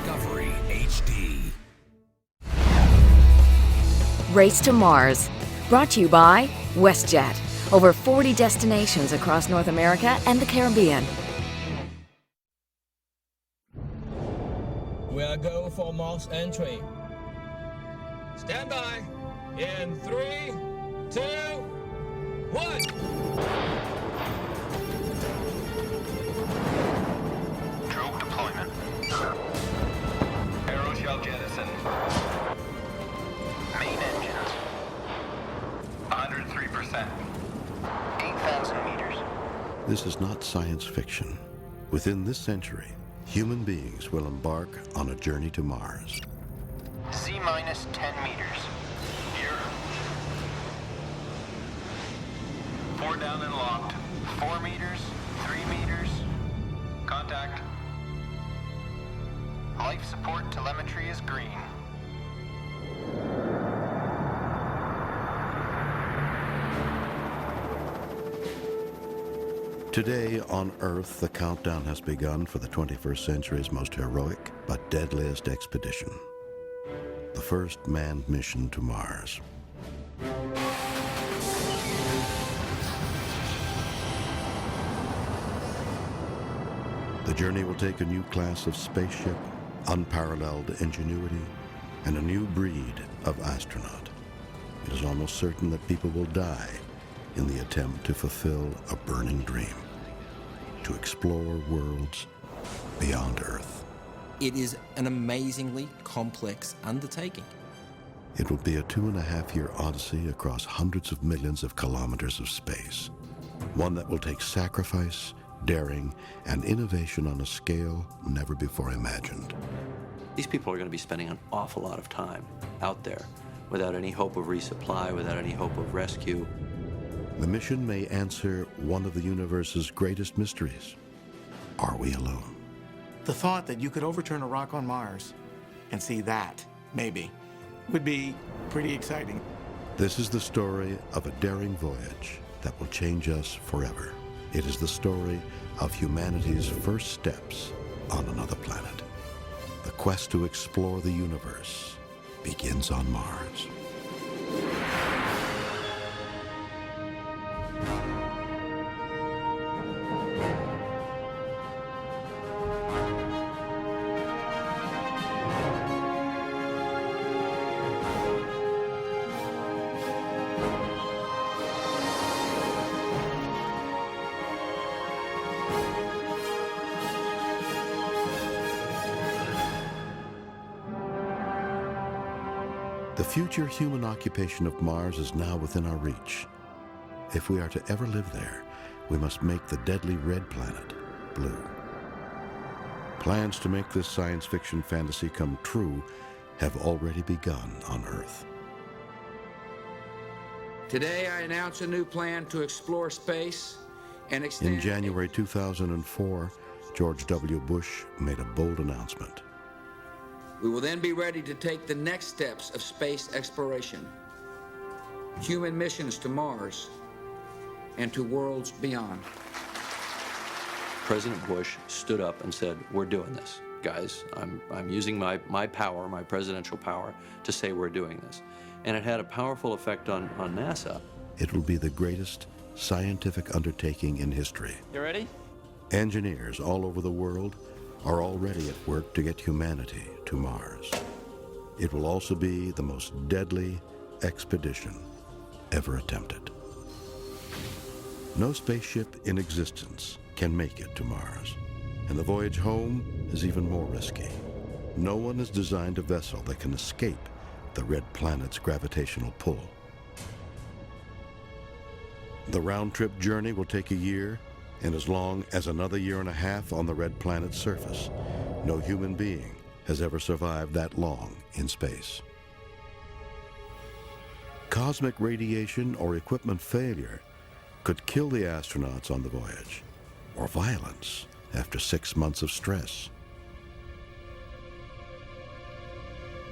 Discovery HD. Race to Mars. Brought to you by WestJet. Over 40 destinations across North America and the Caribbean. We are go for Mars entry. Stand by. In 3, 2, 1. Drogue deployment. Aeroshell jettison. Main engines. 103%. 8,000 meters. This is not science fiction. Within this century, human beings will embark on a journey to Mars. Z-minus 10 meters. Here. 4 down and locked. 4 meters. 3 meters. Contact. Life support telemetry is green. Today on Earth, the countdown has begun for the 21st century's most heroic but deadliest expedition. The first manned mission to Mars. The journey will take a new class of spaceship, unparalleled ingenuity, and a new breed of astronaut. It is almost certain that people will die in the attempt to fulfill a burning dream, to explore worlds beyond Earth. It is an amazingly complex undertaking. It will be a 2.5-year odyssey across hundreds of millions of kilometers of space. One that will take sacrifice, daring, and innovation on a scale never before imagined. These people are going to be spending an awful lot of time out there without any hope of resupply, without any hope of rescue. The mission may answer one of the universe's greatest mysteries. Are we alone? The thought that you could overturn a rock on Mars and see that, maybe, would be pretty exciting. This is the story of a daring voyage that will change us forever. It is the story of humanity's first steps on another planet. The quest to explore the universe begins on Mars. The future human occupation of Mars is now within our reach. If we are to ever live there, we must make the deadly red planet blue. Plans to make this science fiction fantasy come true have already begun on Earth. Today I announce a new plan to explore space and extend... In January 2004, George W. Bush made a bold announcement. We will then be ready to take the next steps of space exploration, human missions to Mars, and to worlds beyond. President Bush stood up and said, we're doing this, guys. I'm using my power, my presidential power, to say we're doing this. And it had a powerful effect on NASA. It will be the greatest scientific undertaking in history. You ready? Engineers all over the world are already at work to get humanity to Mars. It will also be the most deadly expedition ever attempted. No spaceship in existence can make it to Mars, and the voyage home is even more risky. No one has designed a vessel that can escape the red planet's gravitational pull. The round-trip journey will take a year, and as long as another 1.5 years on the red planet's surface. No human being has ever survived that long in space. Cosmic radiation or equipment failure could kill the astronauts on the voyage, or violence after 6 months of stress.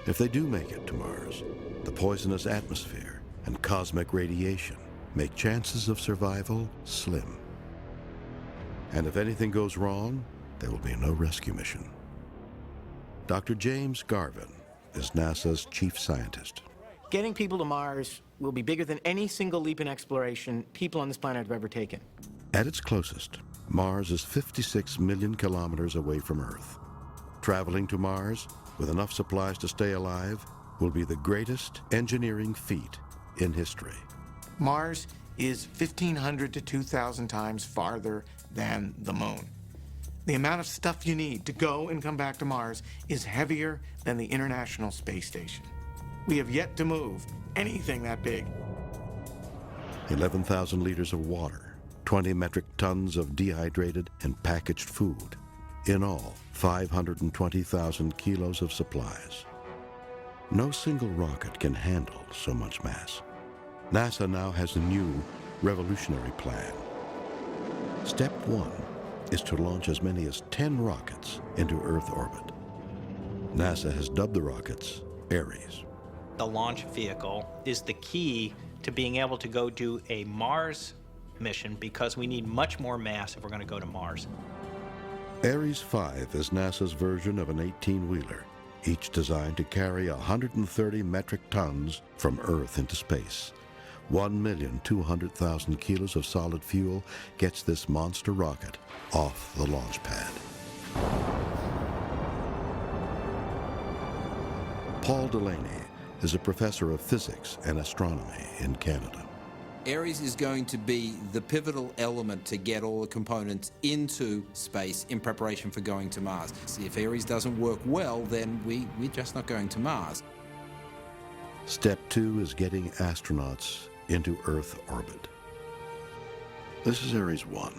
If they do make it to Mars, the poisonous atmosphere and cosmic radiation make chances of survival slim. And if anything goes wrong, there will be no rescue mission. Dr. James Garvin is NASA's chief scientist. Getting people to Mars will be bigger than any single leap in exploration people on this planet have ever taken. At its closest, Mars is 56 million kilometers away from Earth. Traveling to Mars with enough supplies to stay alive will be the greatest engineering feat in history. Mars is 1,500 to 2,000 times farther than the moon. The amount of stuff you need to go and come back to Mars is heavier than the International Space Station. We have yet to move anything that big. 11,000 liters of water, 20 metric tons of dehydrated and packaged food. In all, 520,000 kilos of supplies. No single rocket can handle so much mass. NASA now has a new, revolutionary plan. Step one is to launch as many as 10 rockets into Earth orbit. NASA has dubbed the rockets Ares. The launch vehicle is the key to being able to go do a Mars mission because we need much more mass if we're going to go to Mars. Ares 5 is NASA's version of an 18-wheeler, each designed to carry 130 metric tons from Earth into space. 1,200,000 kilos of solid fuel gets this monster rocket off the launch pad. Paul Delaney is a professor of physics and astronomy in Canada. Ares is going to be the pivotal element to get all the components into space in preparation for going to Mars. See, if Ares doesn't work well, then we're just not going to Mars. Step two is getting astronauts into Earth orbit. This is Ares 1.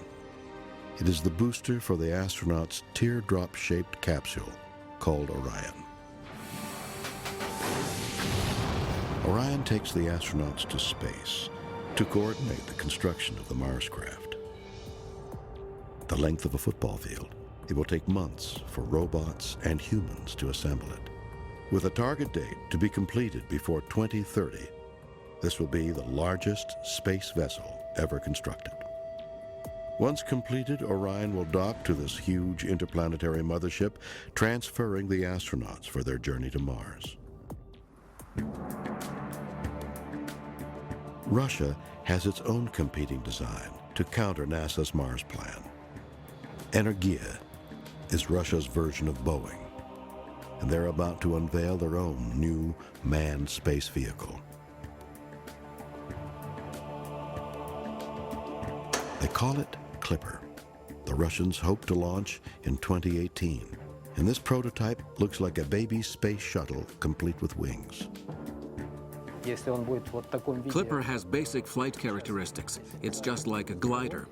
It is the booster for the astronauts' teardrop-shaped capsule called Orion. Orion takes the astronauts to space to coordinate the construction of the Mars craft. The length of a football field, it will take months for robots and humans to assemble it. With a target date to be completed before 2030, this will be the largest space vessel ever constructed. Once completed, Orion will dock to this huge interplanetary mothership, transferring the astronauts for their journey to Mars. Russia has its own competing design to counter NASA's Mars plan. Energia is Russia's version of Boeing, and they're about to unveil their own new manned space vehicle. They call it Clipper. The Russians hope to launch in 2018, and this prototype looks like a baby space shuttle complete with wings. Clipper has basic flight characteristics. It's just like a glider.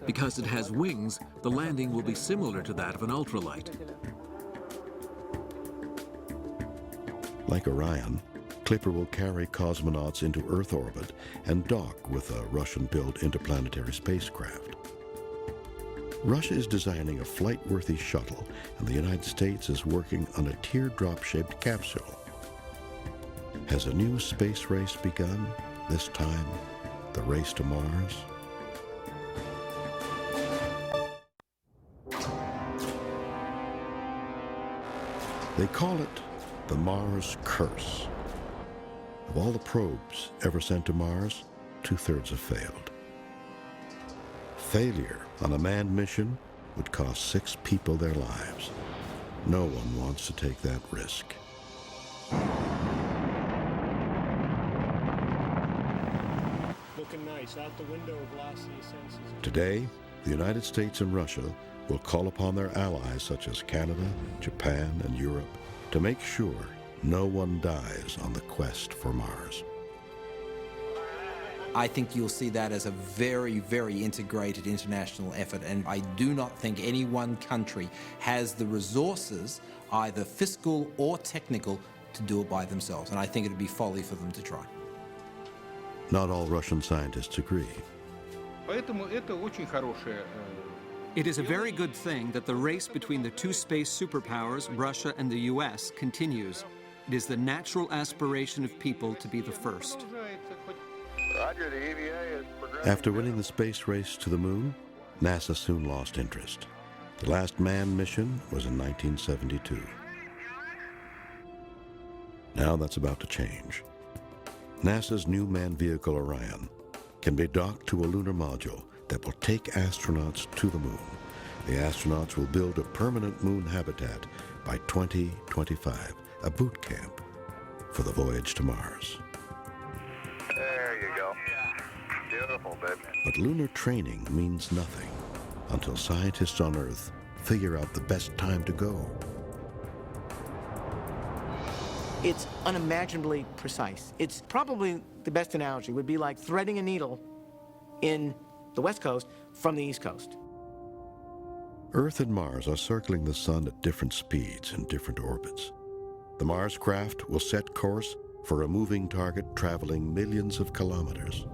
Because it has wings, the landing will be similar to that of an ultralight. Like Orion, Clipper will carry cosmonauts into Earth orbit and dock with a Russian-built interplanetary spacecraft. Russia is designing a flight-worthy shuttle, and the United States is working on a teardrop-shaped capsule. Has a new space race begun? This time, the race to Mars? They call it the Mars Curse. Of all the probes ever sent to Mars, 2/3 have failed. Failure on a manned mission would cost 6 people their lives. No one wants to take that risk. Looking nice. Out the window, glossy senses. Today, the United States and Russia will call upon their allies such as Canada, Japan, and Europe to make sure no one dies on the quest for Mars. I think you'll see that as a very, very integrated international effort, and I do not think any one country has the resources, either fiscal or technical, to do it by themselves, and I think it would be folly for them to try. Not all Russian scientists agree. It is a very good thing that the race between the two space superpowers, Russia and the US, continues. It is the natural aspiration of people to be the first. Roger, the EVA is progressing. After winning the space race to the moon, NASA soon lost interest. The last manned mission was in 1972. Now that's about to change. NASA's new manned vehicle Orion can be docked to a lunar module that will take astronauts to the moon. The astronauts will build a permanent moon habitat by 2025, a boot camp for the voyage to Mars. There you go. Beautiful, baby. But lunar training means nothing until scientists on Earth figure out the best time to go. It's unimaginably precise. It's probably the best analogy would be like threading a needle in the West Coast from the East Coast. Earth and Mars are circling the sun at different speeds and different orbits. The Mars craft will set course for a moving target traveling millions of kilometers.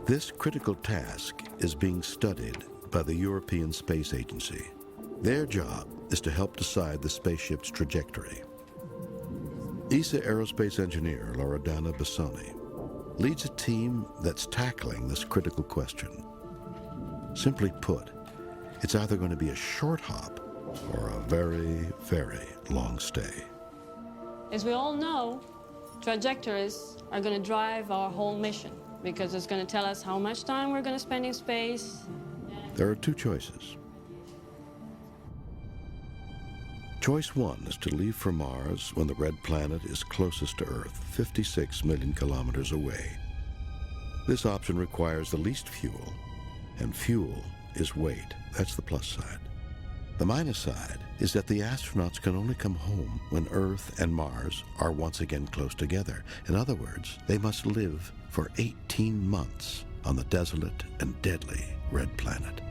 This critical task is being studied by the European Space Agency. Their job is to help decide the spaceship's trajectory. ESA aerospace engineer Loredana Bassoni leads a team that's tackling this critical question. Simply put, it's either going to be a short hop or a very, very long stay. As we all know, trajectories are going to drive our whole mission because it's going to tell us how much time we're going to spend in space. There are two choices. Choice one is to leave for Mars when the red planet is closest to Earth, 56 million kilometers away. This option requires the least fuel, and fuel is weight. That's the plus side. The minus side is that the astronauts can only come home when Earth and Mars are once again close together. In other words, they must live for 18 months on the desolate and deadly red planet.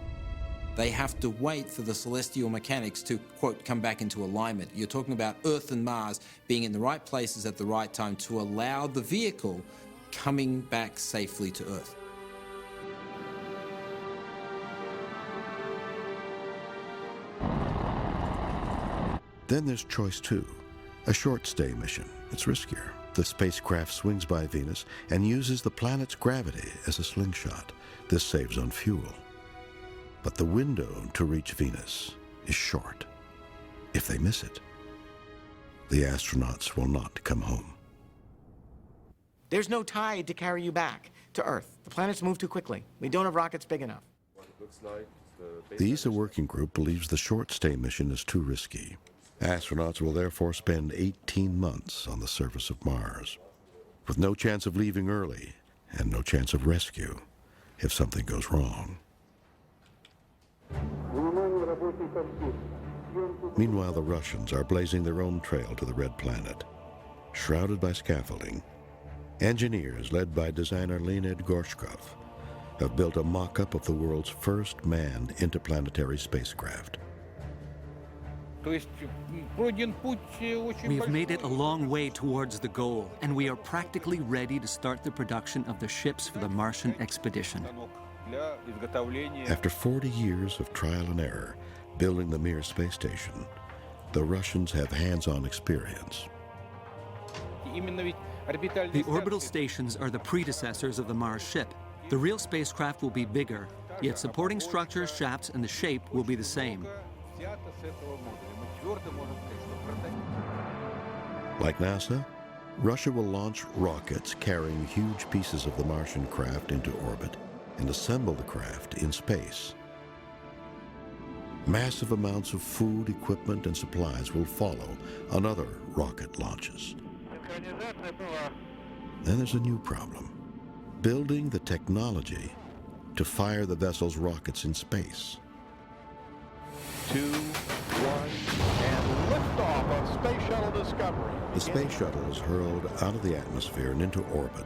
They have to wait for the celestial mechanics to, quote, come back into alignment. You're talking about Earth and Mars being in the right places at the right time to allow the vehicle coming back safely to Earth. Then there's choice two, a short stay mission. It's riskier. The spacecraft swings by Venus and uses the planet's gravity as a slingshot. This saves on fuel. But the window to reach Venus is short. If they miss it, the astronauts will not come home. There's no tide to carry you back to Earth. The planets move too quickly. We don't have rockets big enough. The ESA working group believes the short stay mission is too risky. Astronauts will therefore spend 18 months on the surface of Mars, with no chance of leaving early and no chance of rescue if something goes wrong. Meanwhile, the Russians are blazing their own trail to the red planet. Shrouded by scaffolding, engineers led by designer Leonid Gorshkov have built a mock-up of the world's first manned interplanetary spacecraft. We've made it a long way towards the goal, and we are practically ready to start the production of the ships for the Martian expedition. After 40 years of trial and error building the Mir space station, the Russians have hands-on experience. The orbital stations are the predecessors of the Mars ship. The real spacecraft will be bigger, yet supporting structures, shafts, and the shape will be the same. Like NASA, Russia will launch rockets carrying huge pieces of the Martian craft into orbit and assemble the craft in space. Massive amounts of food, equipment, and supplies will follow on other rocket launches. Then there's a new problem: building the technology to fire the vessel's rockets in space. 2, 1, and liftoff of Space Shuttle Discovery. The space shuttle is hurled out of the atmosphere and into orbit,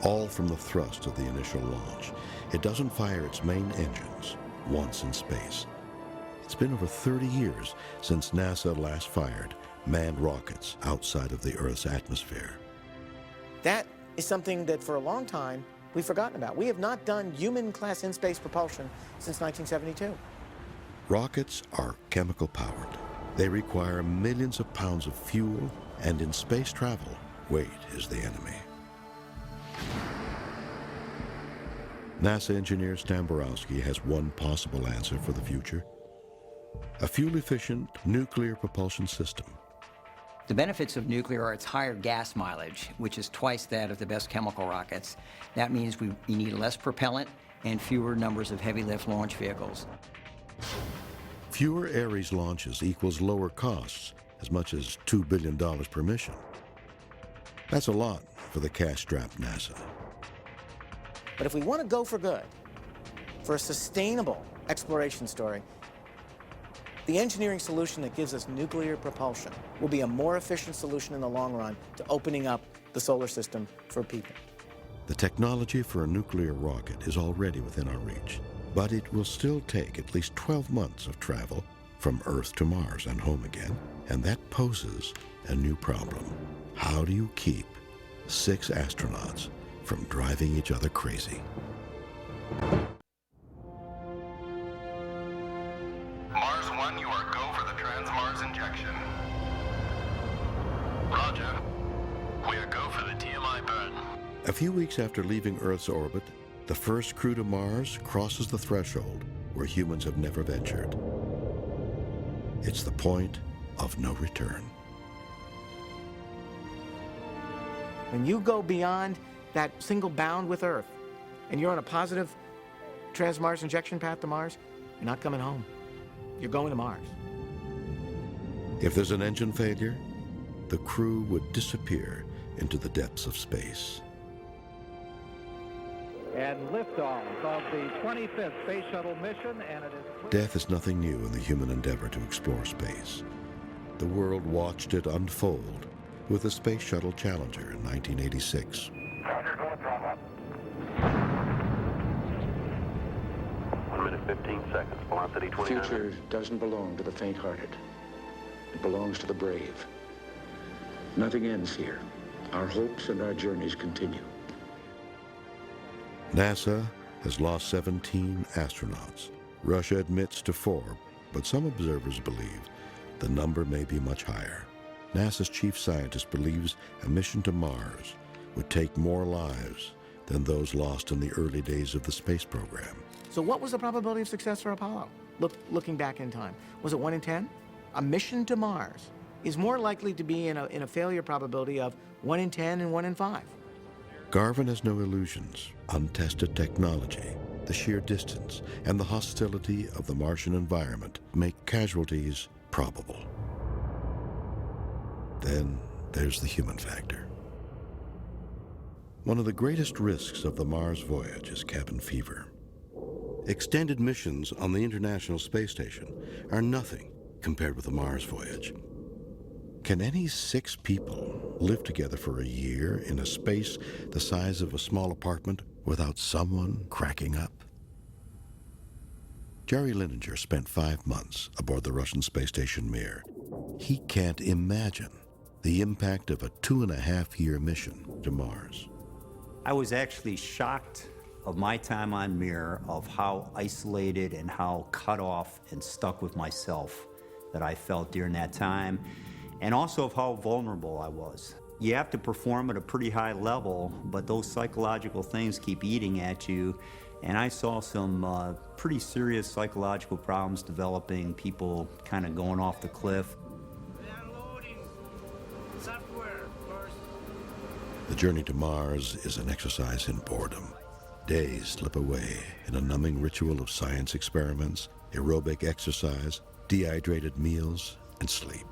all from the thrust of the initial launch. It doesn't fire its main engines once in space. It's been over 30 years since NASA last fired manned rockets outside of the Earth's atmosphere. That is something that for a long time we've forgotten about. We have not done human-class in-space propulsion since 1972. Rockets are chemical powered. They require millions of pounds of fuel, and in space travel, weight is the enemy. NASA engineer Stan Borowski has one possible answer for the future: a fuel-efficient nuclear propulsion system. The benefits of nuclear are its higher gas mileage, which is twice that of the best chemical rockets. That means we need less propellant and fewer numbers of heavy-lift launch vehicles. Fewer Ares launches equals lower costs, as much as $2 billion per mission. That's a lot for the cash-strapped NASA. But if we want to go for good, for a sustainable exploration story, the engineering solution that gives us nuclear propulsion will be a more efficient solution in the long run to opening up the solar system for people. The technology for a nuclear rocket is already within our reach, but it will still take at least 12 months of travel from Earth to Mars and home again, and that poses a new problem. How do you keep 6 astronauts from driving each other crazy? Mars 1, you are go for the Trans-Mars injection. Roger. We are go for the TMI burn. A few weeks after leaving Earth's orbit, the first crew to Mars crosses the threshold where humans have never ventured. It's the point of no return. When you go beyond that single bound with Earth, and you're on a positive Trans-Mars injection path to Mars, you're not coming home. You're going to Mars. If there's an engine failure, the crew would disappear into the depths of space. And liftoff of the 25th Space Shuttle mission, and it is... Death is nothing new in the human endeavor to explore space. The world watched it unfold with the Space Shuttle Challenger in 1986. 1 minute, 15 seconds. Velocity 29. Future doesn't belong to the faint-hearted. It belongs to the brave. Nothing ends here. Our hopes and our journeys continue. NASA has lost 17 astronauts. Russia admits to 4, but some observers believe the number may be much higher. NASA's chief scientist believes a mission to Mars would take more lives than those lost in the early days of the space program. So what was the probability of success for Apollo? Looking back in time, was it 1 in 10? A mission to Mars is more likely to be in a failure probability of 1 in 10 and 1 in 5. Garvin has no illusions. Untested technology, the sheer distance, and the hostility of the Martian environment make casualties probable. Then there's the human factor. One of the greatest risks of the Mars voyage is cabin fever. Extended missions on the International Space Station are nothing compared with the Mars voyage. Can any 6 people live together for a year in a space the size of a small apartment without someone cracking up? Jerry Linenger spent 5 months aboard the Russian space station Mir. He can't imagine the impact of a 2.5-year mission to Mars. I was actually shocked of my time on Mir, of how isolated and how cut off and stuck with myself that I felt during that time, and also of how vulnerable I was. You have to perform at a pretty high level, but those psychological things keep eating at you, and I saw some pretty serious psychological problems developing, people kind of going off the cliff. The journey to Mars is an exercise in boredom. Days slip away in a numbing ritual of science experiments, aerobic exercise, dehydrated meals, and sleep.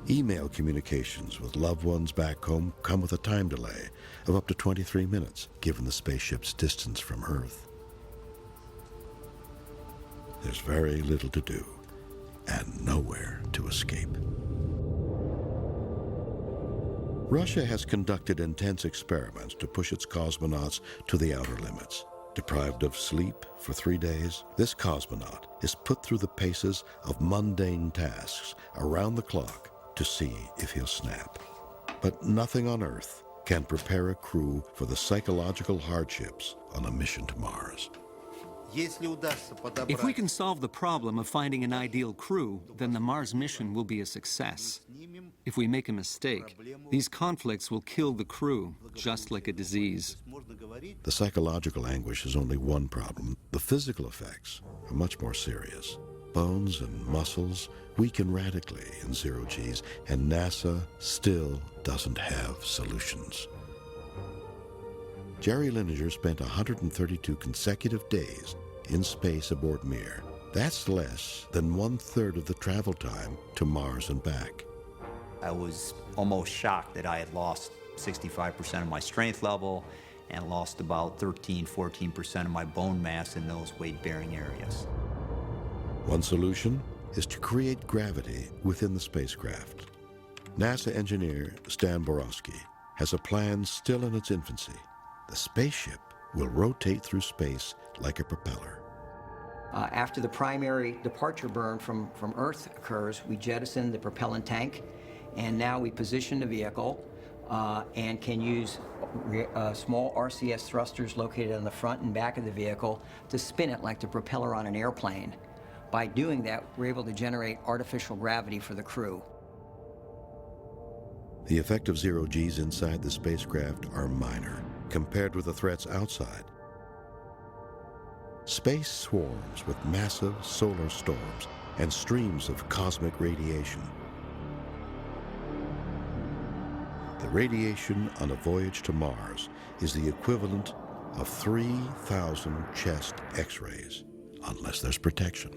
Email communications with loved ones back home come with a time delay of up to 23 minutes, given the spaceship's distance from Earth. There's very little to do and nowhere to escape. Russia has conducted intense experiments to push its cosmonauts to the outer limits. Deprived of sleep for 3 days, this cosmonaut is put through the paces of mundane tasks around the clock to see if he'll snap. But nothing on Earth can prepare a crew for the psychological hardships on a mission to Mars. If we can solve the problem of finding an ideal crew, then the Mars mission will be a success. If we make a mistake, these conflicts will kill the crew, just like a disease. The psychological anguish is only one problem. The physical effects are much more serious. bones and muscles weaken radically in zero-Gs, and NASA still doesn't have solutions. Jerry Linenger spent 132 consecutive days in space aboard Mir. That's less than 1/3 of the travel time to Mars and back. I was almost shocked that I had lost 65% of my strength level and lost about 13-14% of my bone mass in those weight-bearing areas. One solution is to create gravity within the spacecraft. NASA engineer Stan Borowski has a plan still in its infancy. The spaceship will rotate through space like a propeller. After the primary departure burn from Earth occurs, we jettison the propellant tank, and now we position the vehicle and can use small RCS thrusters located on the front and back of the vehicle to spin it like the propeller on an airplane. By doing that, we're able to generate artificial gravity for the crew. The effect of zero-Gs inside the spacecraft are minor compared with the threats outside. Space swarms with massive solar storms and streams of cosmic radiation. The radiation on a voyage to Mars is the equivalent of 3,000 chest X-rays, unless there's protection.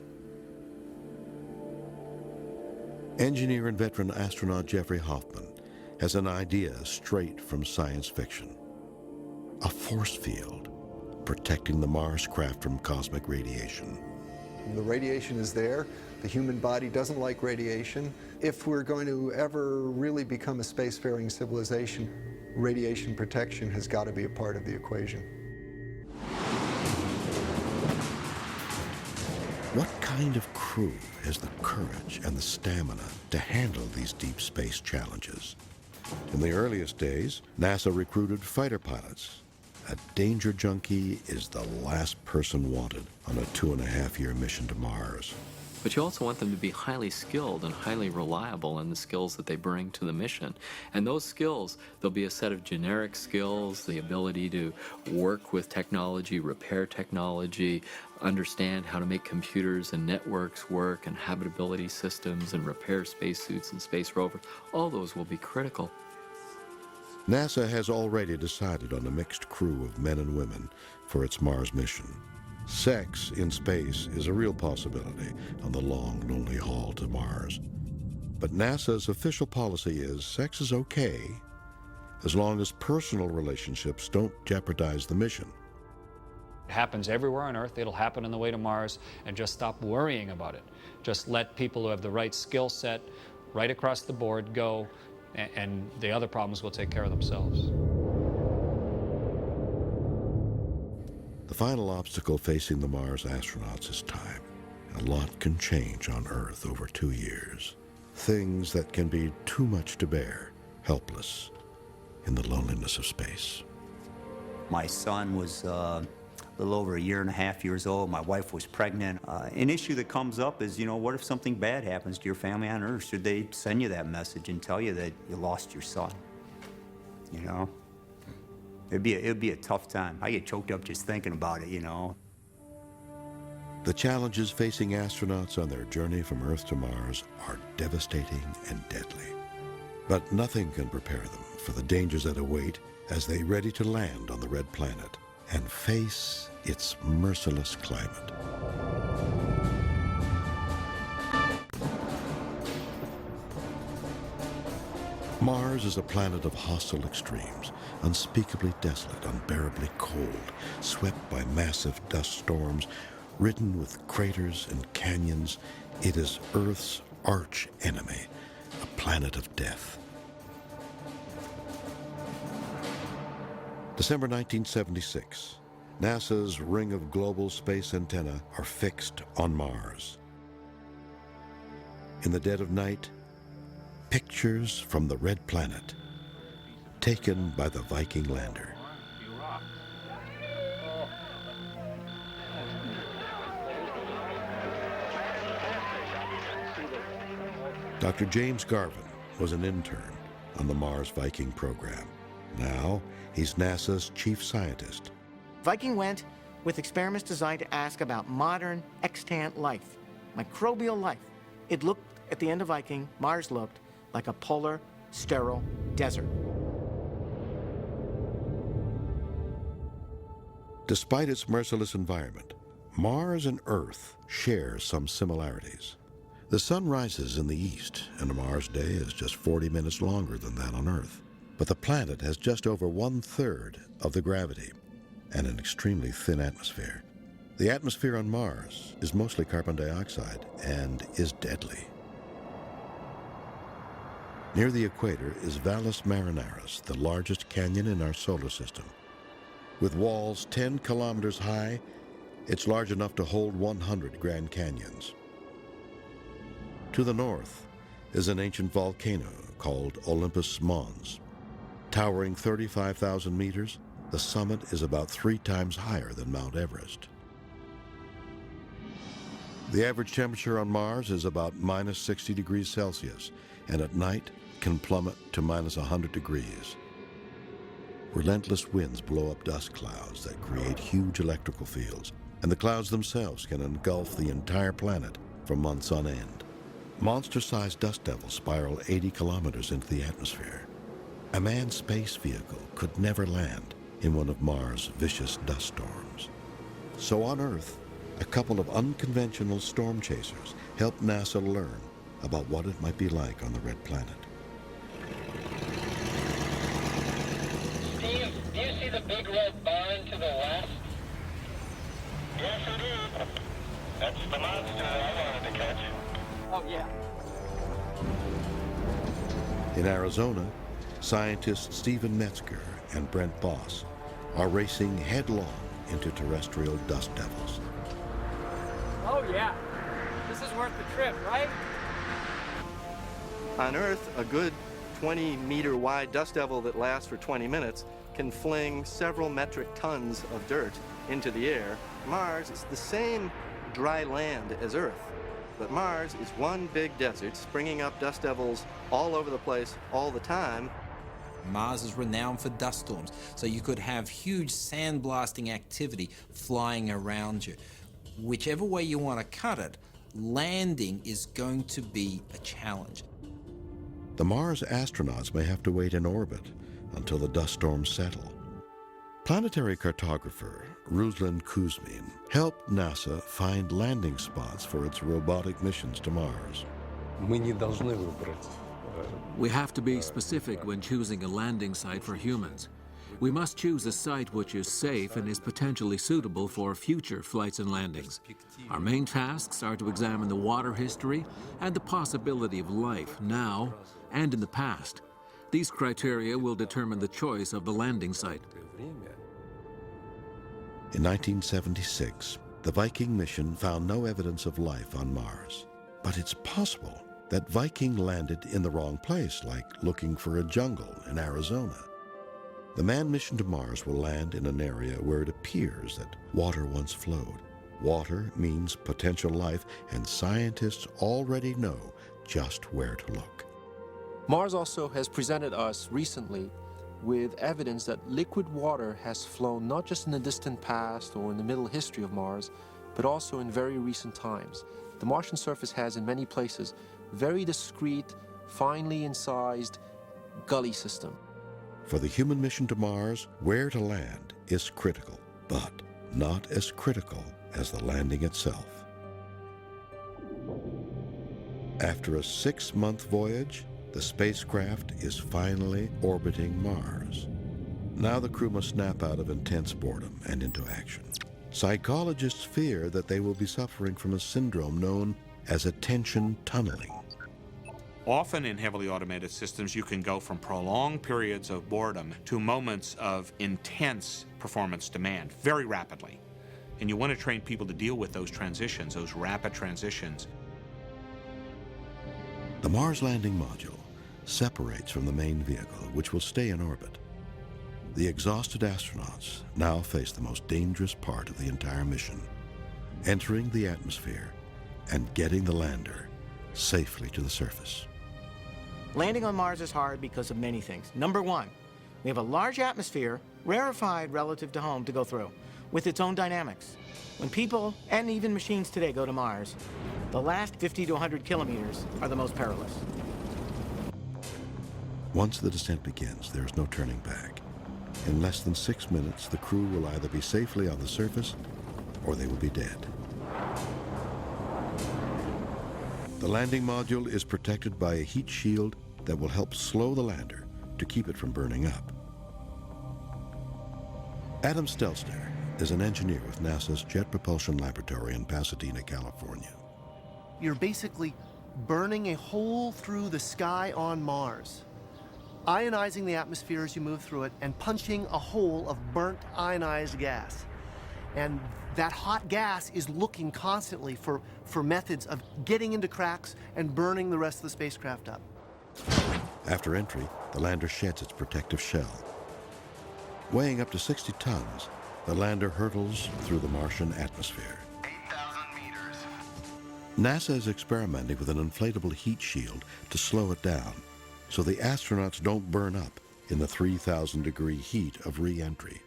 Engineer and veteran astronaut Jeffrey Hoffman has an idea straight from science fiction. A force field protecting the Mars craft from cosmic radiation. The radiation is there. The human body doesn't like radiation. If we're going to ever really become a spacefaring civilization, radiation protection has got to be a part of the equation. What kind of crew has the courage and the stamina to handle these deep space challenges? In the earliest days, NASA recruited fighter pilots. A danger junkie is the last person wanted on a 2.5-year mission to Mars. But you also want them to be highly skilled and highly reliable in the skills that they bring to the mission. And those skills, there'll be a set of generic skills, the ability to work with technology, repair technology, understand how to make computers and networks work, and habitability systems, and repair spacesuits and space rovers. All those will be critical. NASA has already decided on a mixed crew of men and women for its Mars mission. Sex in space is a real possibility on the long, lonely haul to Mars. But NASA's official policy is sex is okay as long as personal relationships don't jeopardize the mission. It happens everywhere on Earth. It'll happen on the way to Mars, and just stop worrying about it. Just let people who have the right skill set right across the board go, and the other problems will take care of themselves. The final obstacle facing the Mars astronauts is time. A lot can change on Earth over 2 years. Things that can be too much to bear, helpless in the loneliness of space. My son was a little over 1.5 years old. My wife was pregnant. An issue that comes up is, what if something bad happens to your family on Earth? Should they send you that message and tell you that you lost your son? It'd be a tough time. I get choked up just thinking about it, The challenges facing astronauts on their journey from Earth to Mars are devastating and deadly. But nothing can prepare them for the dangers that await as they ready to land on the red planet and face its merciless climate. Mars is a planet of hostile extremes, unspeakably desolate, unbearably cold, swept by massive dust storms, ridden with craters and canyons. It is Earth's arch enemy, a planet of death. December 1976, NASA's ring of global space antennae are fixed on Mars. In the dead of night, pictures from the red planet taken by the Viking lander. Dr. James Garvin was an intern on the Mars Viking program. Now, he's NASA's chief scientist. Viking went with experiments designed to ask about modern extant life. microbial life. It looked, at the end of Viking, Mars looked like a polar, sterile desert. Despite its merciless environment, Mars and Earth share some similarities. The sun rises in the east, and a Mars day is just 40 minutes longer than that on Earth. But the planet has just over 1/3 of the gravity and an extremely thin atmosphere. The atmosphere on Mars is mostly carbon dioxide and is deadly. Near the equator is Valles Marineris, the largest canyon in our solar system. With walls 10 kilometers high, it's large enough to hold 100 Grand Canyons. To the north is an ancient volcano called Olympus Mons. Towering 35,000 meters, the summit is about 3 times higher than Mount Everest. The average temperature on Mars is about minus 60 degrees Celsius, and at night can plummet to minus 100 degrees. Relentless winds blow up dust clouds that create huge electrical fields, and the clouds themselves can engulf the entire planet for months on end. Monster-sized dust devils spiral 80 kilometers into the atmosphere. A manned space vehicle could never land in one of Mars' vicious dust storms. So on Earth, a couple of unconventional storm chasers helped NASA learn about what it might be like on the Red Planet. Steve, do you see the big red barn to the west? Yes, I do. That's the monster I wanted to catch. Oh, yeah. In Arizona, scientists Stephen Metzger and Brent Boss are racing headlong into terrestrial dust devils. Oh, yeah. This is worth the trip, right? On Earth, a good 20-meter wide dust devil that lasts for 20 minutes can fling several metric tons of dirt into the air. Mars is the same dry land as Earth, but Mars is one big desert, springing up dust devils all over the place all the time. Mars is renowned for dust storms, so you could have huge sandblasting activity flying around you. Whichever way you want to cut it, landing is going to be a challenge. The Mars astronauts may have to wait in orbit until the dust storms settle. Planetary cartographer Ruslan Kuzmin helped NASA find landing spots for its robotic missions to Mars. We have to be specific when choosing a landing site for humans. We must choose a site which is safe and is potentially suitable for future flights and landings. Our main tasks are to examine the water history and the possibility of life now and in the past. These criteria will determine the choice of the landing site. In 1976, the Viking mission found no evidence of life on Mars. But it's possible that Viking landed in the wrong place, like looking for a jungle in Arizona. The manned mission to Mars will land in an area where it appears that water once flowed. Water means potential life, and scientists already know just where to look. Mars also has presented us recently with evidence that liquid water has flown not just in the distant past or in the middle history of Mars, but also in very recent times. The Martian surface has, in many places, very discrete, finely incised gully system. For the human mission to Mars, where to land is critical, but not as critical as the landing itself. After a 6-month voyage, the spacecraft is finally orbiting Mars. Now the crew must snap out of intense boredom and into action. Psychologists fear that they will be suffering from a syndrome known as attention tunneling. Often in heavily automated systems, you can go from prolonged periods of boredom to moments of intense performance demand very rapidly. And you want to train people to deal with those transitions, those rapid transitions. The Mars landing module separates from the main vehicle, which will stay in orbit. The exhausted astronauts now face the most dangerous part of the entire mission, entering the atmosphere and getting the lander safely to the surface. Landing on Mars is hard because of many things. Number one, we have a large atmosphere, rarefied relative to home, to go through, with its own dynamics. When people, and even machines today, go to Mars, The last 50 to 100 kilometers are the most perilous. Once the descent begins, there is no turning back. In less than 6 minutes, the crew will either be safely on the surface or they will be dead. The landing module is protected by a heat shield that will help slow the lander to keep it from burning up. Adam Stelzner is an engineer with NASA's Jet Propulsion Laboratory in Pasadena, California. You're basically burning a hole through the sky on Mars, ionizing the atmosphere as you move through it, and punching a hole of burnt ionized gas. And that hot gas is looking constantly for methods of getting into cracks and burning the rest of the spacecraft up. After entry, the lander sheds its protective shell. Weighing up to 60 tons, the lander hurtles through the Martian atmosphere. 8,000 meters. NASA is experimenting with an inflatable heat shield to slow it down so the astronauts don't burn up in the 3,000-degree heat of re-entry.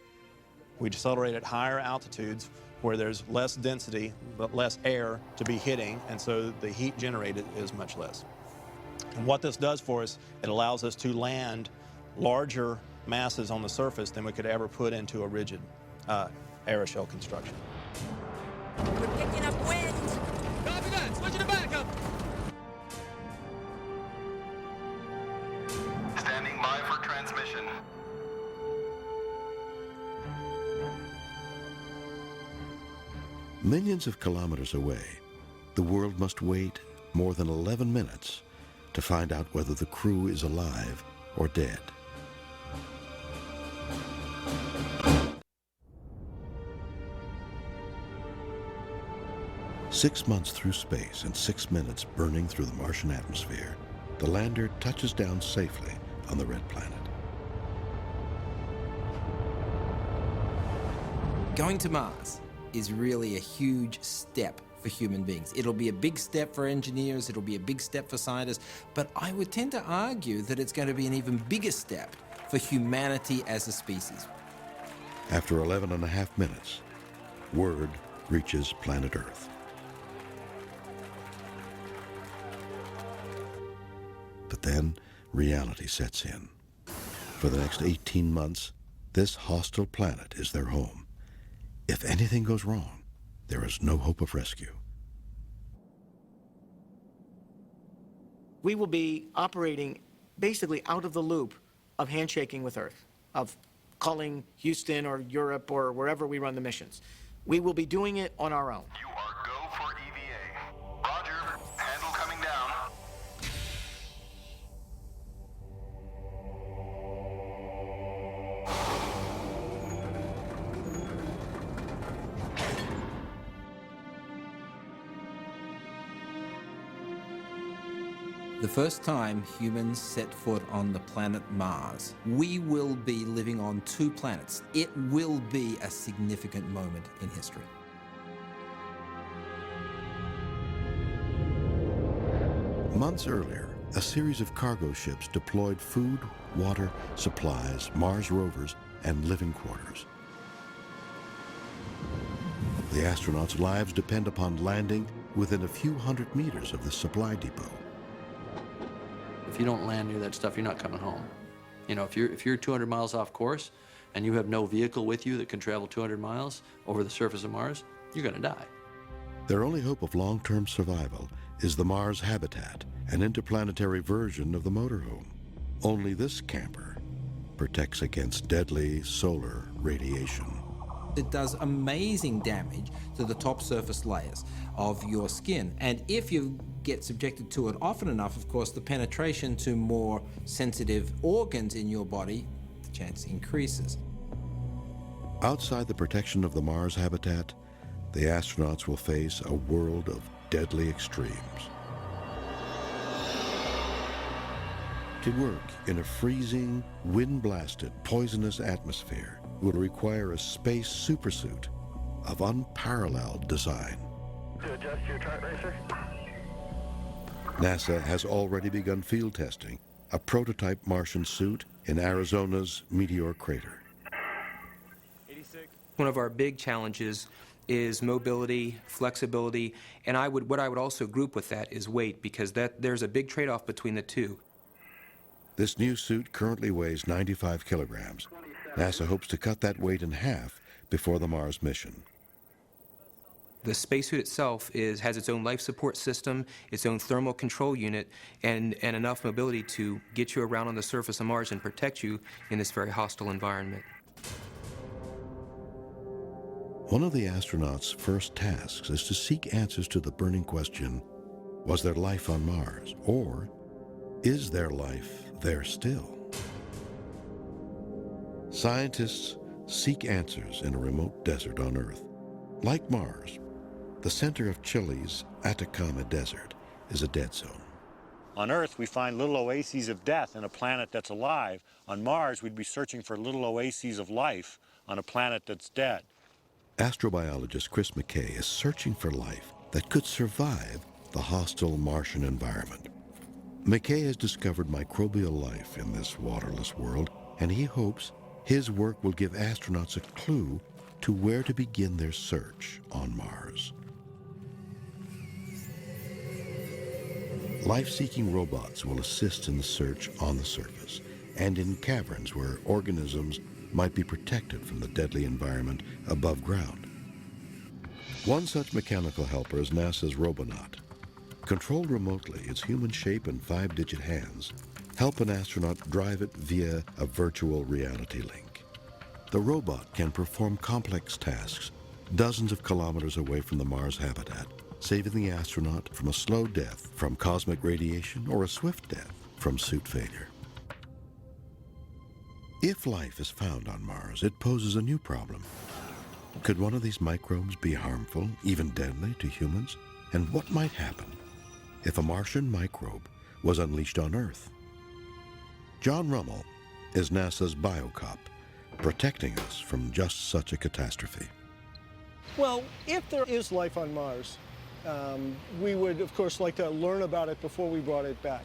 We decelerate at higher altitudes where there's less density but less air to be hitting, and so the heat generated is much less. And what this does for us, it allows us to land larger masses on the surface than we could ever put into a rigid aeroshell construction. We're picking up wind. Copy that. Switching to backup. Standing by for transmission. Millions of kilometers away, the world must wait more than 11 minutes to find out whether the crew is alive or dead. "6 months through space and 6 minutes burning through the Martian atmosphere, the lander touches down safely on the red planet. Going to Mars is really a huge step for human beings. It'll be a big step for engineers, it'll be a big step for scientists, but I would tend to argue that it's going to be an even bigger step for humanity as a species. After 11.5 minutes, word reaches planet Earth. But then reality sets in. For the next 18 months, this hostile planet is their home. If anything goes wrong, there is no hope of rescue. We will be operating basically out of the loop of handshaking with Earth, of calling Houston or Europe or wherever we run the missions. We will be doing it on our own. You are go for EVA. Roger. Handle coming down. The first time humans set foot on the planet Mars, we will be living on 2 planets. It will be a significant moment in history. Months earlier, a series of cargo ships deployed food, water, supplies, Mars rovers, and living quarters. The astronauts' lives depend upon landing within a few hundred meters of the supply depot. If you don't land near that stuff, you're not coming home. You know, if you're 200 miles off course and you have no vehicle with you that can travel 200 miles over the surface of Mars, you're going to die. Their only hope of long-term survival is the Mars habitat, an interplanetary version of the motorhome. Only this camper protects against deadly solar radiation. It does amazing damage to the top surface layers of your skin. And if you get subjected to it often enough, of course, the penetration to more sensitive organs in your body, the chance increases. Outside the protection of the Mars habitat, the astronauts will face a world of deadly extremes. To work in a freezing, wind-blasted, poisonous atmosphere will require a space supersuit of unparalleled design. To adjust your chart racer. NASA has already begun field testing a prototype Martian suit in Arizona's Meteor Crater. One of our big challenges is mobility, flexibility, and what I would also group with that is weight, because there's a big trade-off between the two. This new suit currently weighs 95 kilograms. NASA hopes to cut that weight in half before the Mars mission. The spacesuit itself has its own life support system, its own thermal control unit, and enough mobility to get you around on the surface of Mars and protect you in this very hostile environment. One of the astronauts' first tasks is to seek answers to the burning question, was there life on Mars? Or is there life there still? Scientists seek answers in a remote desert on Earth. Like Mars, the center of Chile's Atacama Desert is a dead zone. On Earth, we find little oases of death in a planet that's alive. On Mars, we'd be searching for little oases of life on a planet that's dead. Astrobiologist Chris McKay is searching for life that could survive the hostile Martian environment. McKay has discovered microbial life in this waterless world, and he hopes his work will give astronauts a clue to where to begin their search on Mars. Life-seeking robots will assist in the search on the surface and in caverns where organisms might be protected from the deadly environment above ground. One such mechanical helper is NASA's Robonaut. Controlled remotely, its human shape and 5-digit hands help an astronaut drive it via a virtual reality link. The robot can perform complex tasks dozens of kilometers away from the Mars habitat, saving the astronaut from a slow death from cosmic radiation or a swift death from suit failure. If life is found on Mars, it poses a new problem. Could one of these microbes be harmful, even deadly, to humans? And what might happen if a Martian microbe was unleashed on Earth? John Rummel is NASA's biocop, protecting us from just such a catastrophe. Well, if there is life on Mars, we would, of course, like to learn about it before we brought it back.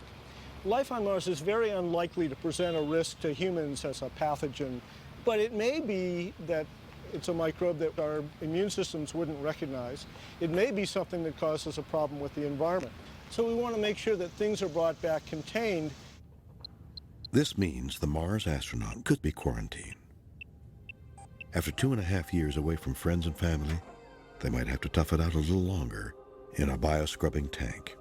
Life on Mars is very unlikely to present a risk to humans as a pathogen, but it may be that it's a microbe that our immune systems wouldn't recognize. It may be something that causes a problem with the environment. So we want to make sure that things are brought back contained. This means the Mars astronaut could be quarantined. After 2.5 years away from friends and family, they might have to tough it out a little longer in a bioscrubbing tank.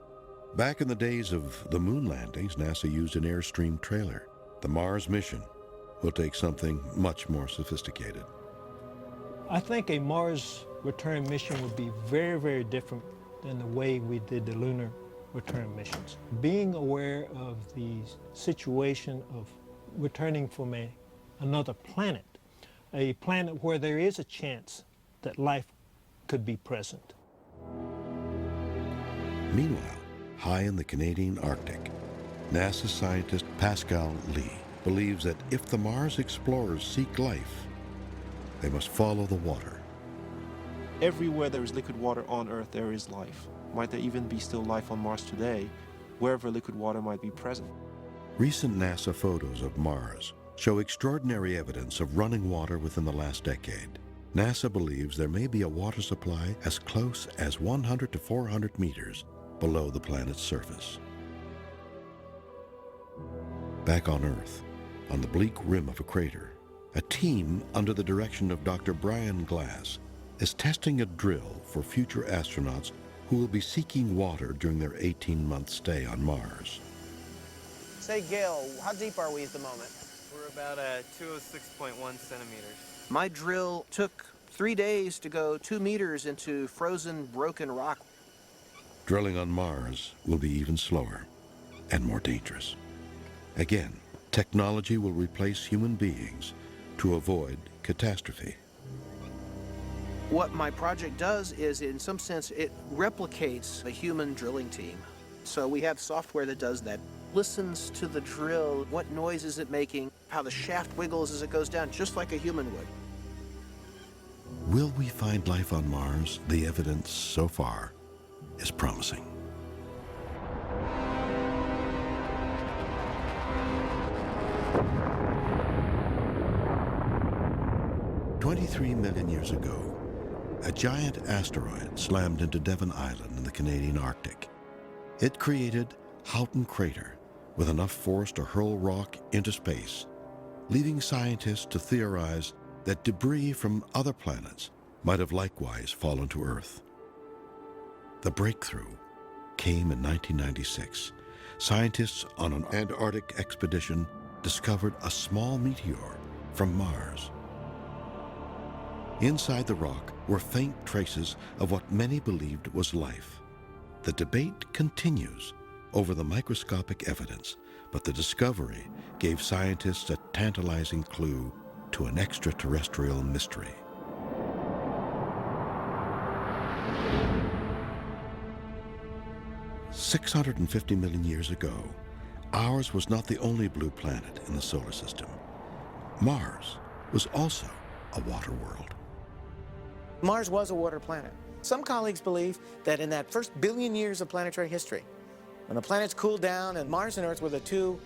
Back in the days of the moon landings, NASA used an Airstream trailer. The Mars mission will take something much more sophisticated. I think a Mars return mission would be very, very different than the way we did the lunar return missions. Being aware of the situation of returning from another planet, a planet where there is a chance that life could be present. Meanwhile, high in the Canadian Arctic, NASA scientist Pascal Lee believes that if the Mars explorers seek life, they must follow the water. Everywhere there is liquid water on Earth, there is life. Might there even be still life on Mars today, wherever liquid water might be present? Recent NASA photos of Mars show extraordinary evidence of running water within the last decade. NASA believes there may be a water supply as close as 100 to 400 meters below the planet's surface. Back on Earth, on the bleak rim of a crater, a team under the direction of Dr. Brian Glass is testing a drill for future astronauts who will be seeking water during their 18-month stay on Mars. Say, Gail, how deep are we at the moment? We're about 206.1 centimeters. My drill took 3 days to go 2 meters into frozen, broken rock. Drilling on Mars will be even slower and more dangerous. Again, technology will replace human beings to avoid catastrophe. What my project does is, in some sense, it replicates a human drilling team. So we have software that does that. Listens to the drill, what noise is it making, how the shaft wiggles as it goes down, just like a human would. Will we find life on Mars? The evidence so far is promising. "23 million years ago, a giant asteroid slammed into Devon Island in the Canadian Arctic. It created Houghton Crater, with enough force to hurl rock into space, leading scientists to theorize that debris from other planets might have likewise fallen to Earth. The breakthrough came in 1996. Scientists on an Antarctic expedition discovered a small meteor from Mars. Inside the rock were faint traces of what many believed was life. The debate continues over the microscopic evidence, but the discovery gave scientists a tantalizing clue to an extraterrestrial mystery. "650 million years ago, ours was not the only blue planet in the solar system. Mars was also a water world." Mars was a water planet. Some colleagues believe that in that first billion years of planetary history, when the planets cooled down and Mars and Earth were the two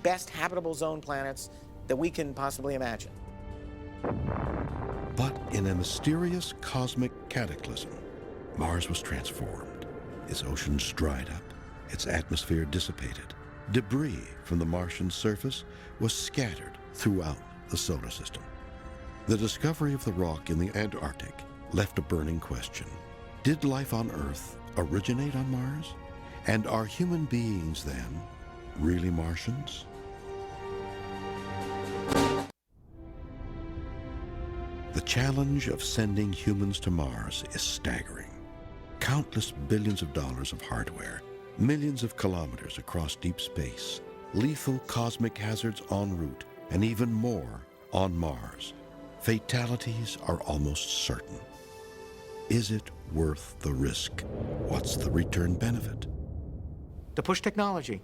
best habitable zone planets that we can possibly imagine. But in a mysterious cosmic cataclysm, Mars was transformed. Its oceans dried up, its atmosphere dissipated. Debris from the Martian surface was scattered throughout the solar system. The discovery of the rock in the Antarctic left a burning question. Did life on Earth originate on Mars? And are human beings then really Martians? The challenge of sending humans to Mars is staggering. Countless billions of dollars of hardware, millions of kilometers across deep space, lethal cosmic hazards en route, and even more on Mars. Fatalities are almost certain. Is it worth the risk? What's the return benefit? To push technology,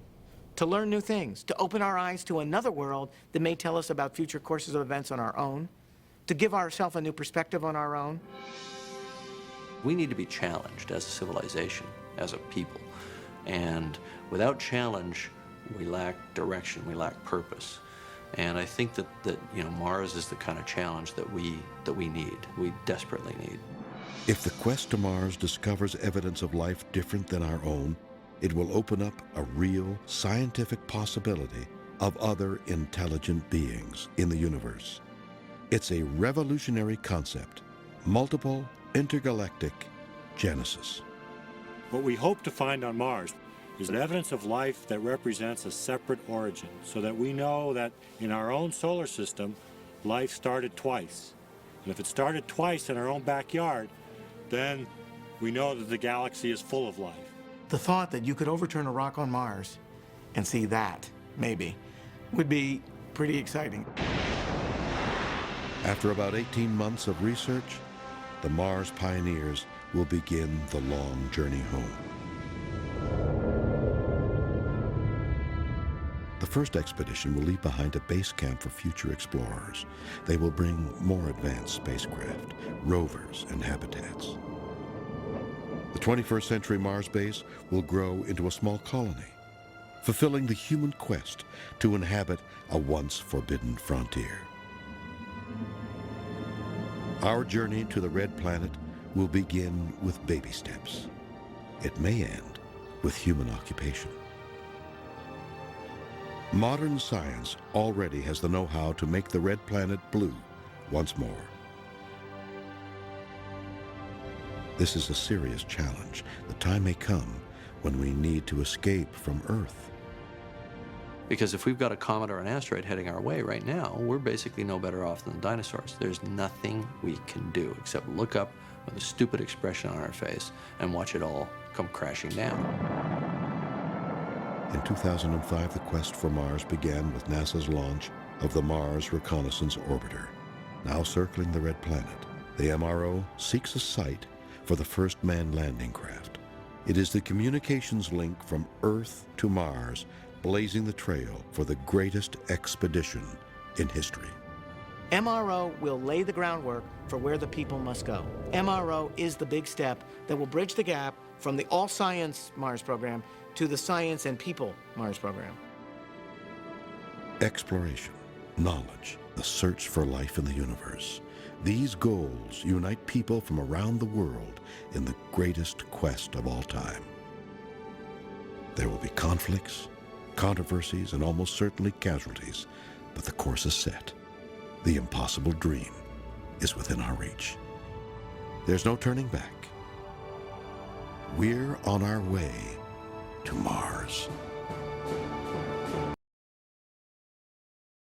to learn new things, to open our eyes to another world that may tell us about future courses of events on our own, to give ourselves a new perspective on our own. We need to be challenged as a civilization, as a people. And without challenge, we lack direction, we lack purpose. And I think that Mars is the kind of challenge that we need, we desperately need. If the quest to Mars discovers evidence of life different than our own, it will open up a real scientific possibility of other intelligent beings in the universe. It's a revolutionary concept, multiple intergalactic genesis. What we hope to find on Mars is evidence of life that represents a separate origin, so that we know that in our own solar system, life started twice. And if it started twice in our own backyard, then we know that the galaxy is full of life. The thought that you could overturn a rock on Mars and see that, maybe, would be pretty exciting. After about 18 months of research, the Mars pioneers will begin the long journey home. The first expedition will leave behind a base camp for future explorers. They will bring more advanced spacecraft, rovers, and habitats. The 21st century Mars base will grow into a small colony, fulfilling the human quest to inhabit a once forbidden frontier. Our journey to the Red Planet will begin with baby steps. It may end with human occupation. Modern science already has the know-how to make the Red Planet blue once more. This is a serious challenge. The time may come when we need to escape from Earth. Because if we've got a comet or an asteroid heading our way right now, we're basically no better off than the dinosaurs. There's nothing we can do except look up with a stupid expression on our face and watch it all come crashing down. In 2005, the quest for Mars began with NASA's launch of the Mars Reconnaissance Orbiter. Now circling the Red Planet, the MRO seeks a site for the first manned landing craft. It is the communications link from Earth to Mars, blazing the trail for the greatest expedition in history. MRO will lay the groundwork for where the people must go. MRO is the big step that will bridge the gap from the all-science Mars program to the science and people Mars program. Exploration, knowledge, the search for life in the universe. These goals unite people from around the world in the greatest quest of all time. There will be conflicts, controversies, and almost certainly casualties, but the course is set. The impossible dream is within our reach. There's no turning back. We're on our way to Mars.